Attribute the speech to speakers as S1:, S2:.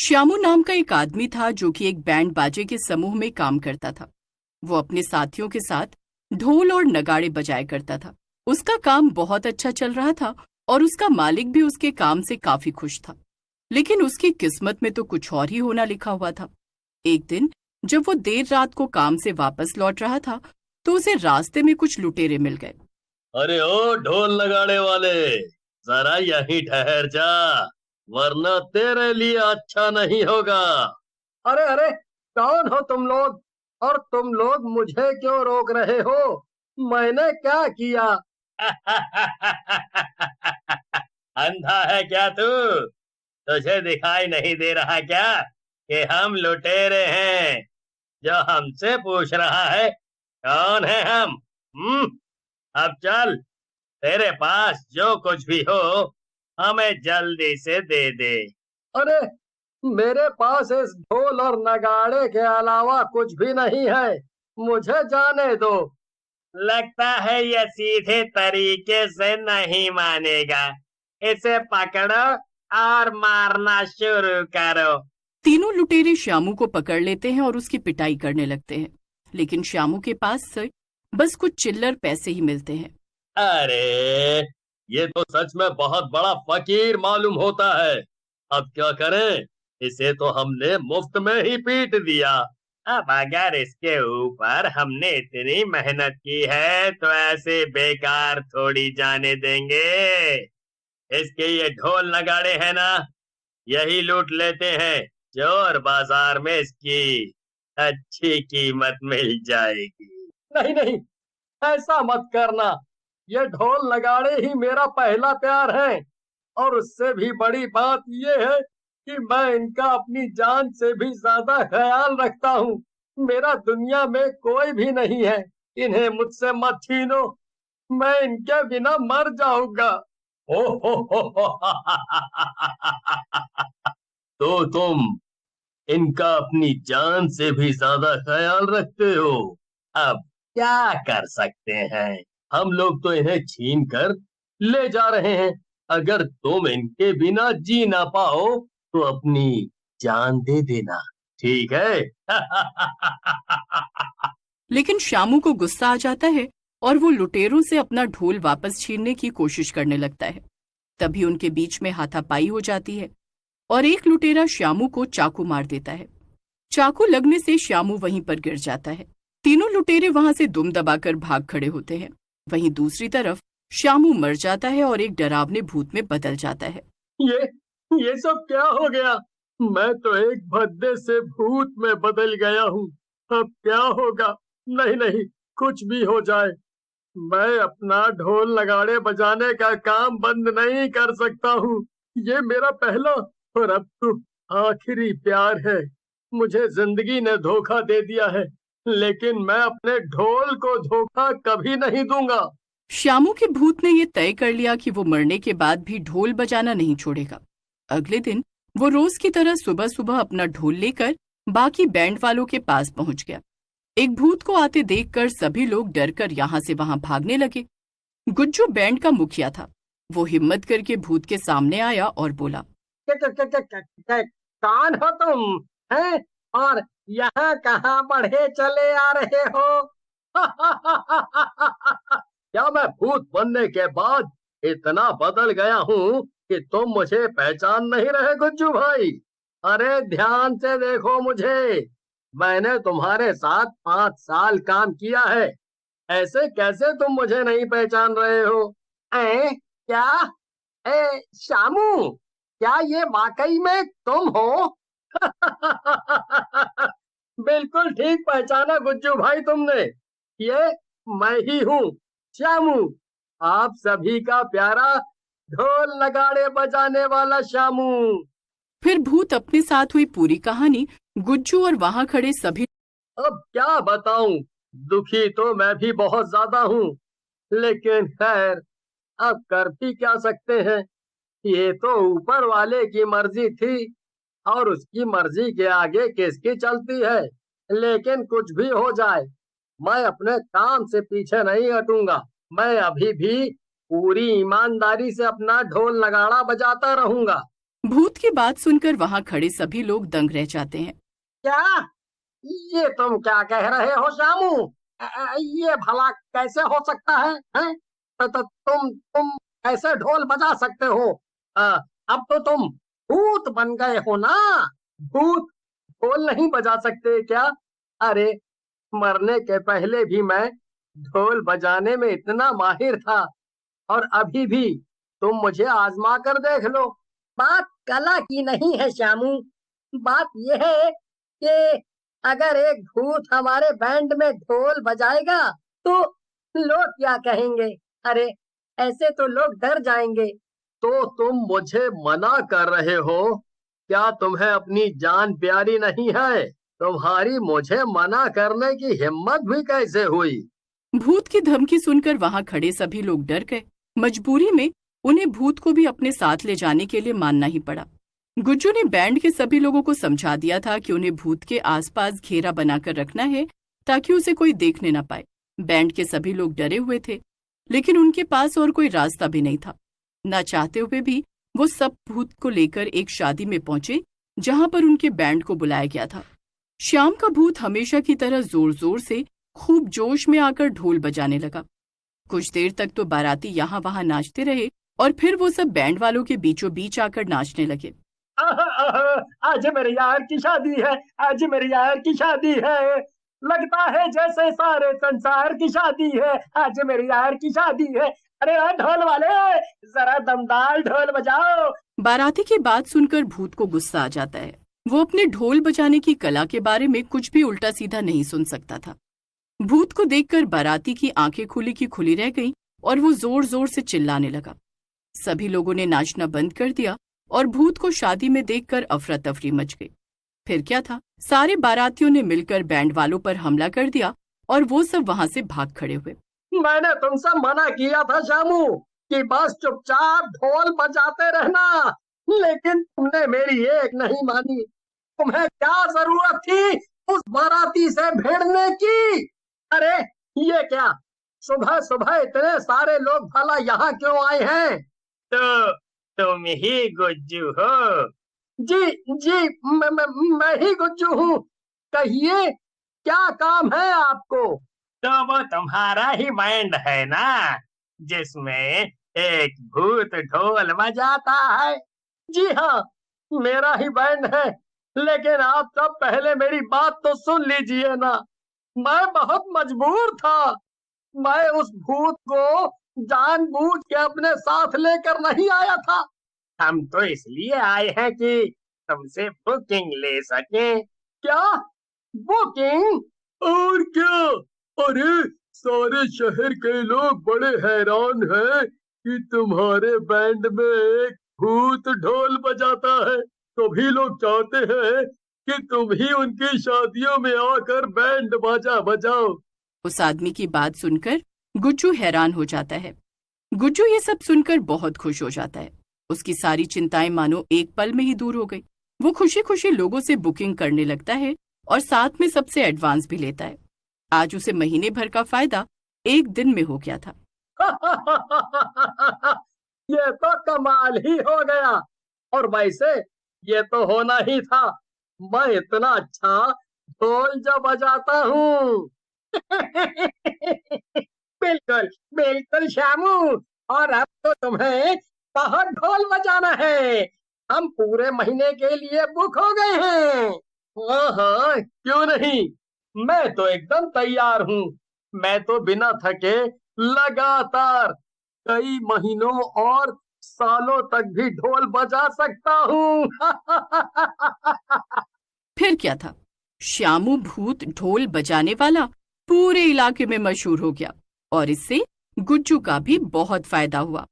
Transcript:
S1: श्यामू नाम का एक आदमी था जो कि एक बैंड बाजे के समूह में काम करता था। वो अपने साथियों के साथ ढोल और नगाड़े बजाया करता था। उसका काम बहुत अच्छा चल रहा था और उसका मालिक भी उसके काम से काफी खुश था। लेकिन उसकी किस्मत में तो कुछ और ही होना लिखा हुआ था। एक दिन जब वो देर रात को काम से वापस लौट रहा था तो उसे रास्ते में कुछ लुटेरे मिल गए।
S2: अरे ओ ढोल लगाने वाले, जरा यहीं ठहर जा, वरना तेरे लिए अच्छा नहीं होगा।
S3: अरे अरे, कौन हो तुम लोग? और तुम लोग मुझे क्यों रोक रहे हो? मैंने क्या किया?
S2: अंधा है क्या तू? तुझे दिखाई नहीं दे रहा क्या कि हम लुटेरे हैं? जो हमसे पूछ रहा है कौन है हम? अब चल, तेरे पास जो कुछ भी हो हमें जल्दी से दे दे।
S3: अरे, मेरे पास इस ढोल और नगाड़े के अलावा कुछ भी नहीं है। मुझे जाने दो।
S2: लगता है ये सीधे तरीके से नहीं मानेगा। इसे पकड़ो और मारना शुरू करो।
S1: तीनों लुटेरे श्यामू को पकड़ लेते हैं और उसकी पिटाई करने लगते हैं। लेकिन श्यामू के पास से बस कुछ चिल्लर पैसे ही मिलते हैं।
S2: अरे, ये तो सच में बहुत बड़ा फकीर मालूम होता है। अब क्या करें? इसे तो हमने मुफ्त में ही पीट दिया। अब अगर इसके ऊपर हमने इतनी मेहनत की है तो ऐसे बेकार थोड़ी जाने देंगे। इसके ये ढोल नगाड़े हैं ना, यही लूट लेते हैं। चोर बाजार में इसकी अच्छी कीमत मिल जाएगी।
S3: नहीं नहीं, ऐसा मत करना। ये ढोल नगाड़े ही मेरा पहला प्यार है। और उससे भी बड़ी बात ये है कि मैं इनका अपनी जान से भी ज्यादा ख्याल रखता हूँ। मेरा दुनिया में कोई भी नहीं है। इन्हें मुझसे मत छीनो। मैं इनके बिना मर जाऊंगा।
S2: ओ तो तुम इनका अपनी जान से भी ज्यादा ख्याल रखते हो। अब क्या कर सकते हैं? हम लोग तो इन्हें छीन कर ले जा रहे हैं। अगर तुम इनके बिना जी ना पाओ तो अपनी जान दे देना, ठीक है?
S1: लेकिन श्यामू को गुस्सा आ जाता है और वो लुटेरों से अपना ढोल वापस छीनने की कोशिश करने लगता है। तभी उनके बीच में हाथापाई हो जाती है और एक लुटेरा श्यामू को चाकू मार देता है। चाकू लगने से श्यामू वहीं पर गिर जाता है। तीनों लुटेरे वहां से दुम दबाकर भाग खड़े होते हैं। वहीं दूसरी तरफ श्यामू मर जाता है और एक डरावने भूत में बदल जाता है।
S3: ये ये सब क्या हो गया? मैं तो एक भद्दे से भूत में बदल गया हूँ। अब क्या होगा? नहीं नहीं, कुछ भी हो जाए, मैं अपना ढोल नगाड़े बजाने का काम बंद नहीं कर सकता हूँ। ये मेरा पहला और अब तो आखिरी प्यार है। मुझे जिंदगी ने धोखा दे दिया है, लेकिन मैं अपने ढोल को धोखा कभी नहीं दूंगा।
S1: श्यामू के भूत ने ये तय कर लिया कि वो मरने के बाद भी ढोल बजाना नहीं छोड़ेगा। अगले दिन वो रोज की तरह सुबह सुबह अपना ढोल लेकर बाकी बैंड वालों के पास पहुंच गया। एक भूत को आते देखकर सभी लोग डरकर यहाँ से वहां भागने लगे। गुज्जू बैंड का मुखिया था। वो हिम्मत करके भूत के सामने आया और बोला,
S3: कौन हो तुम? हैं? और यहाँ कहाँ बढ़े चले आ रहे हो? क्या मैं भूत बनने के बाद इतना बदल गया हूँ कि तुम मुझे पहचान नहीं रहे गुज्जू भाई? अरे ध्यान से देखो मुझे। मैंने तुम्हारे साथ 5 साल काम किया है। ऐसे कैसे तुम मुझे नहीं पहचान रहे हो? क्या? शामू, क्या ये वाकई में तुम हो? बिल्कुल ठीक पहचाना गुज्जू भाई तुमने। ये मैं ही हूँ, श्यामू। आप सभी का प्यारा ढोल नगाड़े बजाने वाला श्यामू।
S1: फिर भूत अपने साथ हुई पूरी कहानी गुज्जू और वहां खड़े सभी।
S3: अब क्या बताऊं? दुखी तो मैं भी बहुत ज्यादा हूँ, लेकिन खैर, अब कर भी क्या सकते हैं। ये तो ऊपर वाले की मर्जी थी और उसकी मर्जी के आगे किसकी चलती है। लेकिन कुछ भी हो जाए, मैं अपने काम से पीछे नहीं हटूंगा। मैं अभी भी पूरी ईमानदारी से अपना ढोल नगाड़ा बजाता रहूंगा।
S1: भूत की बात सुनकर वहां खड़े सभी लोग दंग रह जाते हैं।
S3: क्या? ये तुम क्या कह रहे हो श्यामू? ये भला कैसे हो सकता है, हैं? तो तुम कैसे ढोल बजा सकते हो? अब तो तुम भूत बन गए हो ना। भूत ढोल नहीं बजा सकते क्या? अरे, मरने के पहले भी मैं ढोल बजाने में इतना माहिर था, और अभी भी तुम मुझे आजमा कर देख लो। बात कला की नहीं है श्यामू, बात यह है कि अगर एक भूत हमारे बैंड में ढोल बजाएगा तो लोग क्या कहेंगे? अरे, ऐसे तो लोग डर जाएंगे। तो तुम मुझे मना कर रहे हो? क्या तुम्हें अपनी जान प्यारी नहीं है? तुम्हारी मुझे मना करने की हिम्मत भी कैसे हुई?
S1: भूत की धमकी सुनकर वहां खड़े सभी लोग डर गए। मजबूरी में उन्हें भूत को भी अपने साथ ले जाने के लिए मानना ही पड़ा। गुज्जू ने बैंड के सभी लोगों को समझा दिया था कि उन्हें भूत के आसपास घेरा बनाकर रखना है ताकि उसे कोई देखने न पाए। बैंड के सभी लोग डरे हुए थे, लेकिन उनके पास और कोई रास्ता भी नहीं था। न चाहते हुए भी वो सब भूत को लेकर एक शादी में पहुंचे जहां पर उनके बैंड को बुलाया गया था। श्याम का भूत हमेशा की तरह जोर जोर से खूब जोश में आकर ढोल बजाने लगा। कुछ देर तक तो बाराती यहाँ वहां नाचते रहे और फिर वो सब बैंड वालों के बीचों बीच आकर नाचने लगे।
S3: आज मेरे यार की शादी है, आज मेरे यार की शादी है। लगता है जैसे सारे संसार की शादी है, आज मेरे यार की शादी है। अरे ढोल वाले, जरा दमदार ढोल बजाओ।
S1: बाराती की बात सुनकर भूत को गुस्सा आ जाता है। वो अपने ढोल बजाने की कला के बारे में कुछ भी उल्टा सीधा नहीं सुन सकता था। भूत को देखकर बाराती की आंखें खुली की खुली रह गईं और वो जोर जोर से चिल्लाने लगा। सभी लोगों ने नाचना बंद कर दिया और भूत को शादी में देखकर अफरा तफरी मच गई। फिर क्या था, सारे बारातियों ने मिलकर बैंड वालों पर हमला कर दिया और वो सब वहां से भाग खड़े हुए।
S3: मैंने तुमसे मना किया था श्यामू कि बस चुपचाप ढोल बजाते रहना, लेकिन तुमने मेरी एक नहीं मानी। तुम्हें क्या जरूरत थी उस बाराती से भिड़ने की? अरे, ये क्या, सुबह सुबह इतने सारे लोग भला यहाँ क्यों आए हैं? तो तुम ही गुज्जू हो? जी जी, मैं ही गुज्जू हूँ। कहिए, क्या काम है आपको? तो वो तुम्हारा ही बैंड है ना, जिसमें एक भूत ढोल बजाता है? जी हाँ, मेरा ही बैंड है, लेकिन आप सब पहले मेरी बात तो सुन लीजिए ना। मैं बहुत मजबूर था। मैं उस भूत को जानबूझ के अपने साथ लेकर नहीं आया था। हम तो इसलिए आए हैं कि तुमसे बुकिंग ले सकें। क्या बुकिंग? और क्या? अरे, सारे शहर के लोग बड़े हैरान हैं कि तुम्हारे बैंड में एक भूत ढोल बजाता है। सभी लोग चाहते हैं कि तुम ही उनकी शादियों में आकर बैंड बाजा बजाओ।
S1: उस आदमी की बात सुनकर गुज्जू हैरान हो जाता है। गुज्जू ये सब सुनकर बहुत खुश हो जाता है। उसकी सारी चिंताएं मानो एक पल में ही दूर हो गई। वो खुशी खुशी लोगों से बुकिंग करने लगता है और साथ में सबसे एडवांस भी लेता है। आज उसे महीने भर का फायदा एक दिन में हो गया था।
S3: ये तो कमाल ही हो गया। और वैसे ये तो होना ही था, मैं इतना अच्छा ढोल जो बजाता हूँ। बिल्कुल बिल्कुल श्यामू, और अब तो तुम्हें बहुत ढोल बजाना है। हम पूरे महीने के लिए बुक हो गए हैं। हाँ, क्यों नहीं, मैं तो एकदम तैयार हूँ। मैं तो बिना थके लगातार कई महीनों और सालों तक भी ढोल बजा सकता हूँ।
S1: फिर क्या था, श्यामू भूत ढोल बजाने वाला पूरे इलाके में मशहूर हो गया और इससे गुज्जू का भी बहुत फायदा हुआ।